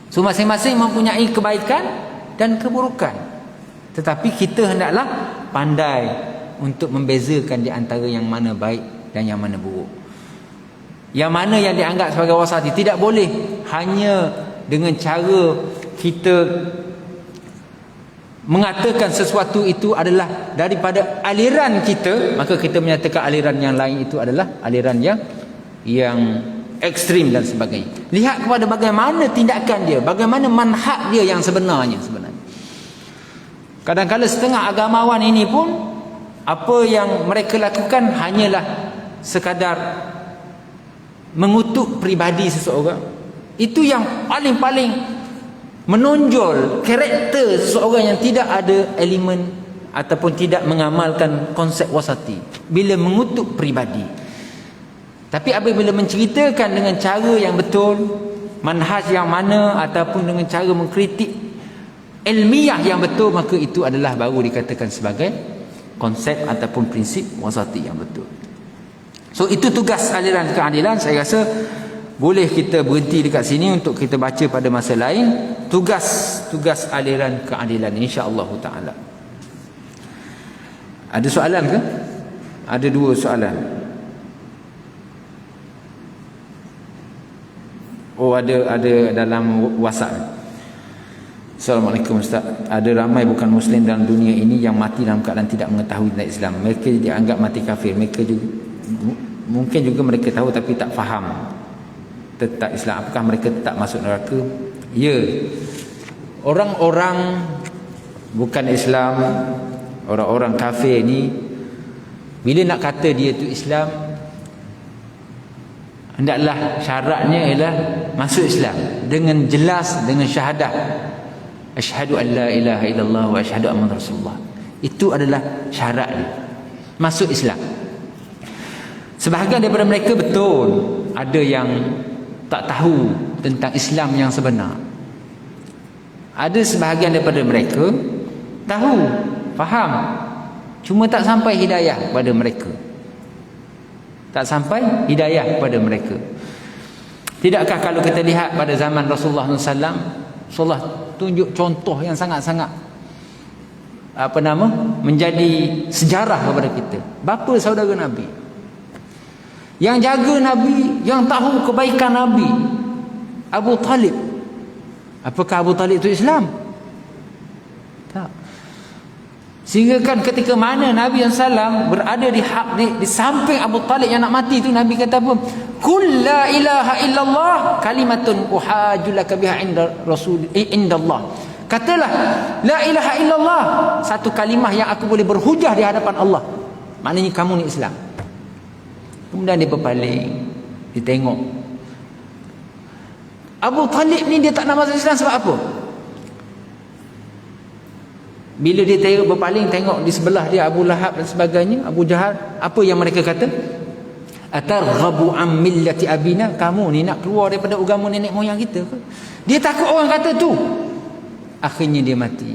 So masing-masing mempunyai kebaikan dan keburukan. Tetapi kita hendaklah pandai untuk membezakan di antara yang mana baik dan yang mana buruk. Yang mana yang dianggap sebagai wasati. Tidak boleh hanya dengan cara kita mengatakan sesuatu itu adalah daripada aliran kita, maka kita menyatakan aliran yang lain itu adalah aliran yang ekstrim dan sebagainya. Lihat kepada bagaimana tindakan dia, bagaimana manhaj dia yang sebenarnya. Kadang-kadang setengah agamawan ini pun apa yang mereka lakukan hanyalah sekadar mengutuk peribadi seseorang. Itu yang paling menonjol karakter seseorang yang tidak ada elemen ataupun tidak mengamalkan konsep wasati bila mengutuk peribadi. Tapi apabila menceritakan dengan cara yang betul, manhaj yang mana, ataupun dengan cara mengkritik ilmiah yang betul, maka itu adalah baru dikatakan sebagai konsep ataupun prinsip wasati yang betul. So itu tugas aliran keadilan. Saya rasa boleh kita berhenti dekat sini untuk kita baca pada masa lain tugas aliran keadilan, insya-Allah taala. Ada soalan ke? Ada dua soalan. Oh, ada dalam WhatsApp. Assalamualaikum Ustaz. Ada ramai bukan Muslim dalam dunia ini yang mati dalam keadaan tidak mengetahui tentang Islam. Mereka dianggap mati kafir. Mereka juga, mungkin juga mereka tahu tapi tak faham tentang Islam. Apakah mereka tetap masuk neraka? Ya. Orang-orang bukan Islam, orang-orang kafir ni, bila nak kata dia tu Islam, hendaklah syaratnya ialah masuk Islam dengan jelas, dengan syahadah asyhadu an la ilaha illallah wa asyhadu anna rasulullah. Itu adalah syarat dia masuk Islam. Sebahagian daripada mereka betul ada yang tak tahu tentang Islam yang sebenar. Ada sebahagian daripada mereka tahu, faham, cuma tak sampai hidayah kepada mereka. Tak sampai hidayah kepada mereka. Tidakkah kalau kita lihat pada zaman Rasulullah SAW, Rasulullah tunjuk contoh yang sangat-sangat menjadi sejarah kepada kita. Bapa saudara Nabi yang jaga Nabi, yang tahu kebaikan Nabi, Abu Talib. Apakah Abu Talib itu Islam? Tak. Sehingga kan ketika mana Nabi SAW berada di samping Abu Talib yang nak mati itu, Nabi kata apa? Qul la ilaha illallah kalimatun uhajulaka biha inda Allah. Katalah la ilaha illallah, satu kalimah yang aku boleh berhujah di hadapan Allah. Maknanya kamu ni Islam. Kemudian dia berpaling, dia tengok Abu Talib ni, dia tak nak masuk Islam sebab apa? Bila dia berpaling tengok di sebelah dia Abu Lahab dan sebagainya, Abu Jahal, apa yang mereka kata? Atarghabu am millati abina, kamu ni nak keluar daripada agama nenek moyang kita ke? Dia takut orang kata tu. Akhirnya dia mati.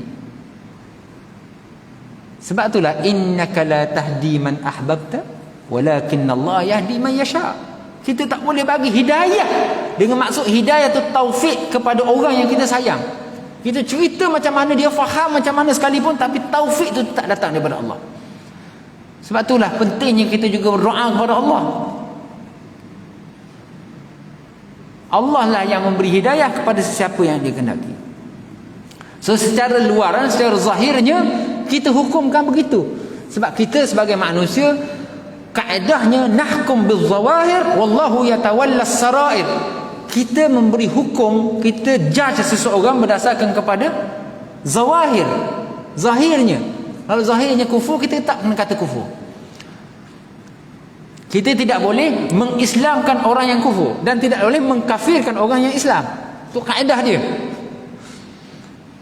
Sebab itulah innaka la tahdi man ahbabta walakinna Allah yahdi man yasha. Kita tak boleh bagi hidayah dengan maksud hidayah tu taufik kepada orang yang kita sayang. Kita cerita macam mana, dia faham macam mana sekalipun, tapi taufik tu tak datang daripada Allah. Sebab itulah pentingnya kita juga berdoa kepada Allah. Allah lah yang memberi hidayah kepada sesiapa yang dia kehendaki. So secara luaran, secara zahirnya kita hukumkan begitu. Sebab kita sebagai manusia, kaedahnya nahkum bil zawahir wallahu yatawalla sarair. Kita memberi hukum, kita judge seseorang berdasarkan kepada zawahir, zahirnya. Kalau zahirnya kufur, kita tak kena kata kufur. Kita tidak boleh mengislamkan orang yang kufur dan tidak boleh mengkafirkan orang yang Islam. Itu kaedah dia.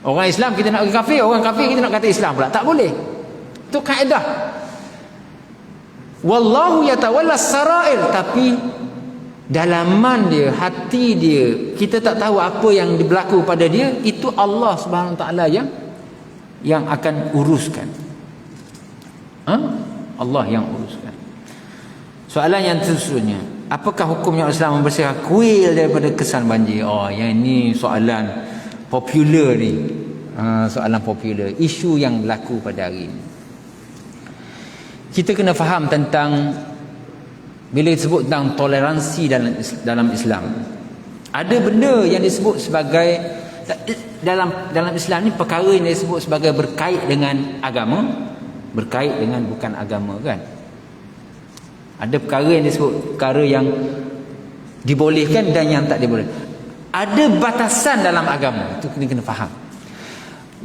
Orang Islam kita nak kafir, orang kafir kita nak kata Islam pula. Tak boleh. Itu kaedah. Wallahu yatawalla sarair, tapi dalaman dia, hati dia, kita tak tahu apa yang berlaku pada dia. Itu Allah Subhanahu Wa Taala yang akan uruskan. Allah yang uruskan. Soalan yang seterusnya, apakah hukumnya Islam membersihkan kuil daripada kesan banjir? Oh, yang ini soalan popular ni. Soalan popular, isu yang berlaku pada hari ini. Kita kena faham tentang, bila disebut tentang toleransi dalam Islam, ada benda yang disebut sebagai, dalam Islam ni perkara yang disebut sebagai berkait dengan agama, berkait dengan bukan agama kan. Ada perkara yang disebut perkara yang dibolehkan dan yang tak dibolehkan. Ada batasan dalam agama, itu kena faham.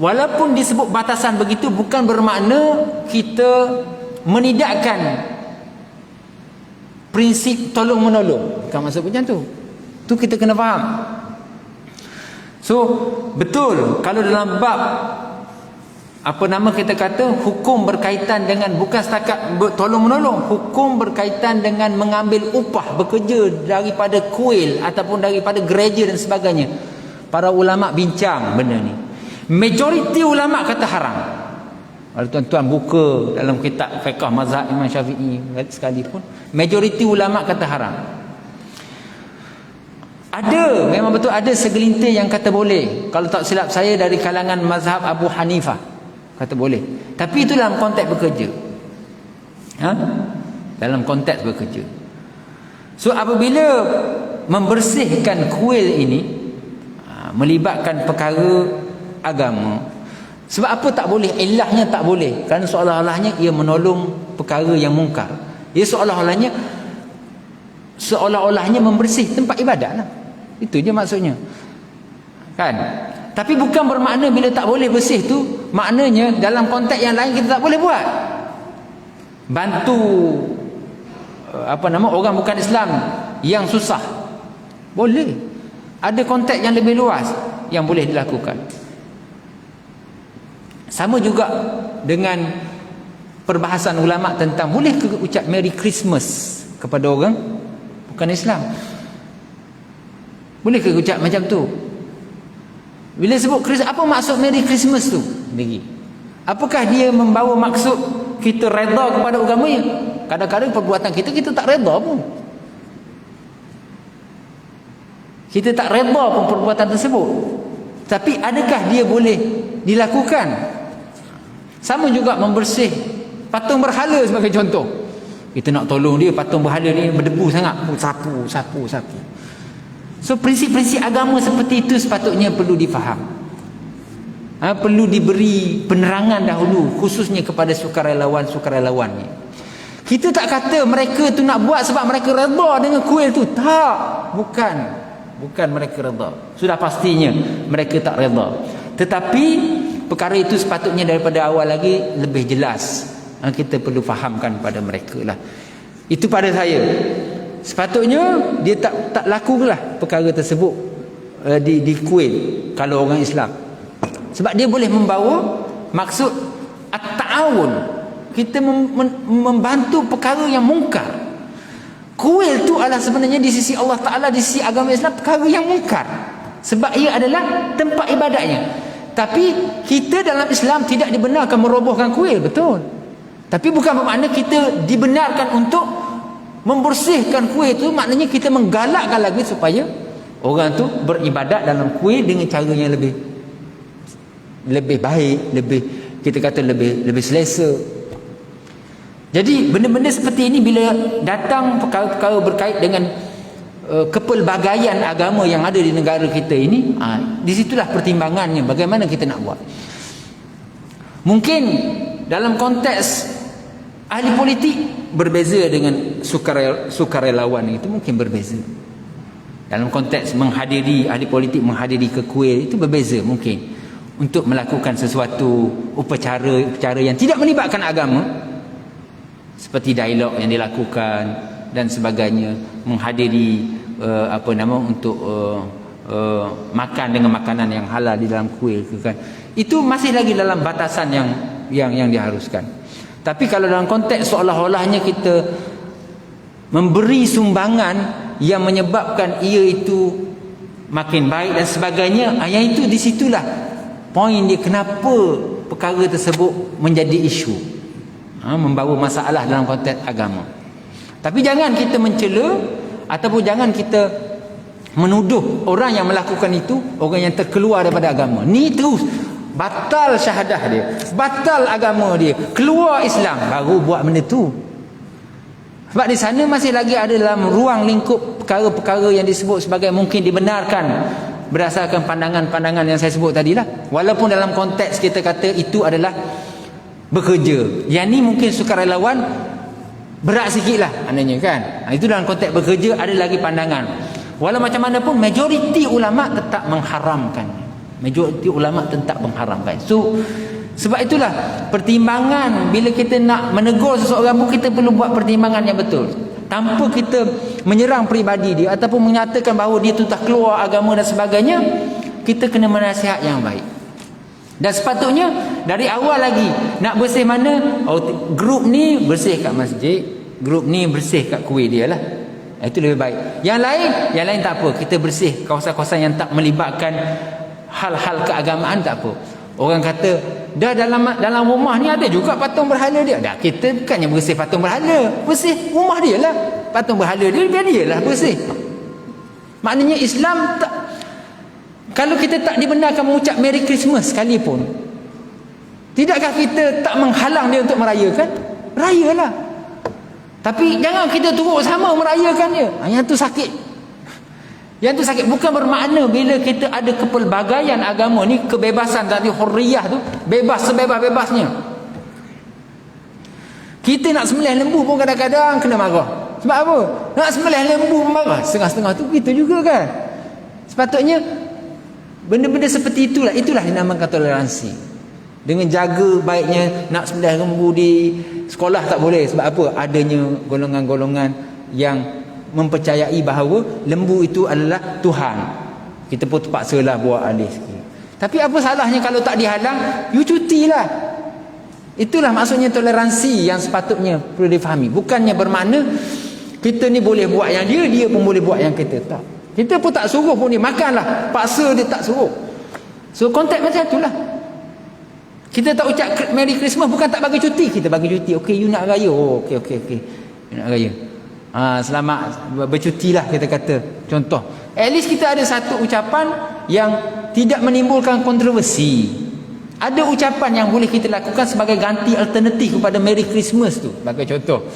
Walaupun disebut batasan begitu, bukan bermakna kita menidakkan prinsip tolong menolong. Bukan maksud macam tu. Tu kita kena faham. So betul, kalau dalam bab kita kata hukum berkaitan dengan bukan setakat tolong menolong, hukum berkaitan dengan mengambil upah bekerja daripada kuil ataupun daripada gereja dan sebagainya. Para ulama bincang benda ni. Majoriti ulama kata haram. Kalau tuan-tuan buka dalam kitab fiqh mazhab Imam Syafi'i sekalipun, majoriti ulama kata haram. Ada, memang betul ada segelintir yang kata boleh. Kalau tak silap saya dari kalangan mazhab Abu Hanifah kata boleh. Tapi itu dalam konteks bekerja. Dalam konteks bekerja. So apabila membersihkan kuil ini melibatkan perkara agama, sebab apa tak boleh? Ilahnya tak boleh. Kerana seolah-olahnya ia menolong perkara yang mungkar. Ia seolah-olahnya membersih tempat ibadat lah. Itu je maksudnya. Kan? Tapi bukan bermakna bila tak boleh bersih tu, maknanya dalam konteks yang lain kita tak boleh buat. Bantu orang bukan Islam yang susah. Boleh. Ada konteks yang lebih luas yang boleh dilakukan. Sama juga dengan perbahasan ulama tentang boleh ke ucap Merry Christmas kepada orang bukan Islam. Boleh ke ucap macam tu? Bila sebut Christmas, apa maksud Merry Christmas tu? Apakah dia membawa maksud kita redha kepada agamanya? Kadang-kadang perbuatan kita tak redha pun. Kita tak redha pun perbuatan tersebut. Tapi adakah dia boleh dilakukan? Sama juga membersih patung berhala sebagai contoh. Kita nak tolong dia, patung berhala ni berdebu sangat, sapu. So prinsip-prinsip agama seperti itu sepatutnya perlu difaham. Perlu diberi penerangan dahulu, khususnya kepada sukarelawan ni. Kita tak kata mereka tu nak buat sebab mereka redha dengan kuil tu. Tak, bukan mereka redha. Sudah pastinya mereka tak redha. Tetapi perkara itu sepatutnya daripada awal lagi lebih jelas. Kita perlu fahamkan pada mereka lah. Itu pada saya. Sepatutnya dia tak lakulah perkara tersebut di kuil kalau orang Islam. Sebab dia boleh membawa maksud at-ta'awun. Kita membantu perkara yang mungkar. Kuil tu adalah sebenarnya di sisi Allah Ta'ala, di sisi agama Islam, perkara yang mungkar. Sebab ia adalah tempat ibadatnya. Tapi kita dalam Islam tidak dibenarkan merobohkan kuil, betul. Tapi bukan bermakna kita dibenarkan untuk membersihkan kuil tu. Maknanya kita menggalakkan lagi supaya orang tu beribadat dalam kuil dengan cara yang lebih lebih baik, lebih, kita kata lebih selesa. Jadi benda-benda seperti ini bila datang perkara-perkara berkait dengan kepelbagaian agama yang ada di negara kita ini, di situlah pertimbangannya bagaimana kita nak buat. Mungkin dalam konteks ahli politik berbeza dengan sukarelawan, itu mungkin berbeza. Dalam konteks menghadiri, ahli politik menghadiri ke kuil, itu berbeza mungkin untuk melakukan sesuatu upacara yang tidak melibatkan agama, seperti dialog yang dilakukan dan sebagainya, menghadiri untuk makan dengan makanan yang halal di dalam kuil, kan? Itu masih lagi dalam batasan yang diharuskan. Tapi kalau dalam konteks seolah-olahnya kita memberi sumbangan yang menyebabkan ia itu makin baik dan sebagainya, yang itu di situlah poin dia kenapa perkara tersebut menjadi isu, membawa masalah dalam konteks agama. Tapi jangan kita mencela ataupun jangan kita menuduh orang yang melakukan itu orang yang terkeluar daripada agama. Ni terus batal syahadah dia, batal agama dia, keluar Islam, baru buat benda tu. Sebab di sana masih lagi ada dalam ruang lingkup perkara-perkara yang disebut sebagai mungkin dibenarkan berdasarkan pandangan-pandangan yang saya sebut tadilah. Walaupun dalam konteks kita kata itu adalah bekerja, yang ni mungkin sukarelawan berat sikit lah maknanya, kan? Itu dalam konteks bekerja ada lagi pandangan. Walau macam mana pun majoriti ulama tetap mengharamkan. Majoriti ulama tetap mengharamkan. So sebab itulah pertimbangan bila kita nak menegur seseorang pun kita perlu buat pertimbangan yang betul, tanpa kita menyerang peribadi dia ataupun menyatakan bahawa dia tu tak keluar agama dan sebagainya. Kita kena menasihat yang baik. Dan sepatutnya dari awal lagi nak bersih mana, grup ni bersih kat masjid, grup ni bersih kat kuil dia lah. Itu lebih baik. Yang lain tak apa, kita bersih kawasan-kawasan yang tak melibatkan hal-hal keagamaan, tak apa. Orang kata dah dalam rumah ni ada juga patung berhala dia. Dah, kita bukannya bersih patung berhala, bersih rumah dia lah. Patung berhala dia, biar dia lah bersih. Maknanya Islam tak, kalau kita tak dibenarkan mengucap Merry Christmas sekalipun, tidakkah kita tak menghalang dia untuk merayakan? Rayalah. Tapi jangan kita turut sama merayakan dia. Yang tu sakit. Yang tu sakit. Bukan bermakna bila kita ada kepelbagaian agama ni, kebebasan tadi, hurriyah tu, bebas sebebas-bebasnya. Kita nak sembelih lembu pun kadang-kadang kena marah. Sebab apa? Nak sembelih lembu pun marah. Setengah-setengah tu kita juga, kan? Sepatutnya benda-benda seperti itulah dinamakan toleransi. Dengan jaga baiknya nak sembelih lembu di sekolah tak boleh. Sebab apa? Adanya golongan-golongan yang mempercayai bahawa lembu itu adalah Tuhan. Kita pun terpaksalah buat alih sikit. Tapi apa salahnya kalau tak dihalang, you cutilah. Itulah maksudnya toleransi yang sepatutnya perlu difahami. Bukannya bermakna kita ni boleh buat yang dia pun boleh buat yang kita. Tak. Kita pun tak suruh pun dia makanlah, paksa dia tak suruh. So konteks macam itulah. Kita tak ucap Merry Christmas bukan tak bagi cuti, kita bagi cuti. Okey, you nak raya. Oh, okey. You nak raya. Selamat bercutilah, kita kata. Contoh, at least kita ada satu ucapan yang tidak menimbulkan kontroversi. Ada ucapan yang boleh kita lakukan sebagai ganti alternatif kepada Merry Christmas tu, sebagai contoh.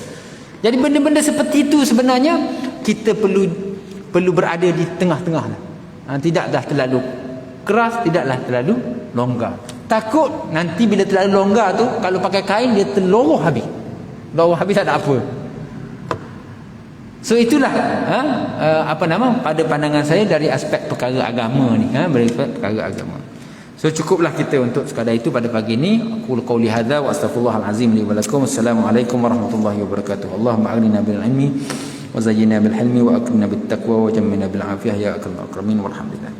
Jadi benda-benda seperti itu sebenarnya kita perlu berada di tengah-tengah lah. Tidaklah terlalu keras, tidaklah terlalu longgar. Takut nanti bila terlalu longgar tu, kalau pakai kain dia terloroh habis. Loroh habis tak ada apa. So itulah pada pandangan saya dari aspek perkara agama ni, dari aspek perkara agama. So cukuplah kita untuk sekadar itu pada pagi ini. Aku qauli hadza wa astaghfirullahal azim li wa lakum. Assalamualaikum warahmatullahi wabarakatuh. Allahumma aghnina bil ilmi wa zayyinna bil hilmi wa akrimna bit taqwa wa jammilna bil afiyah ya akramul akramin walhamdulillah.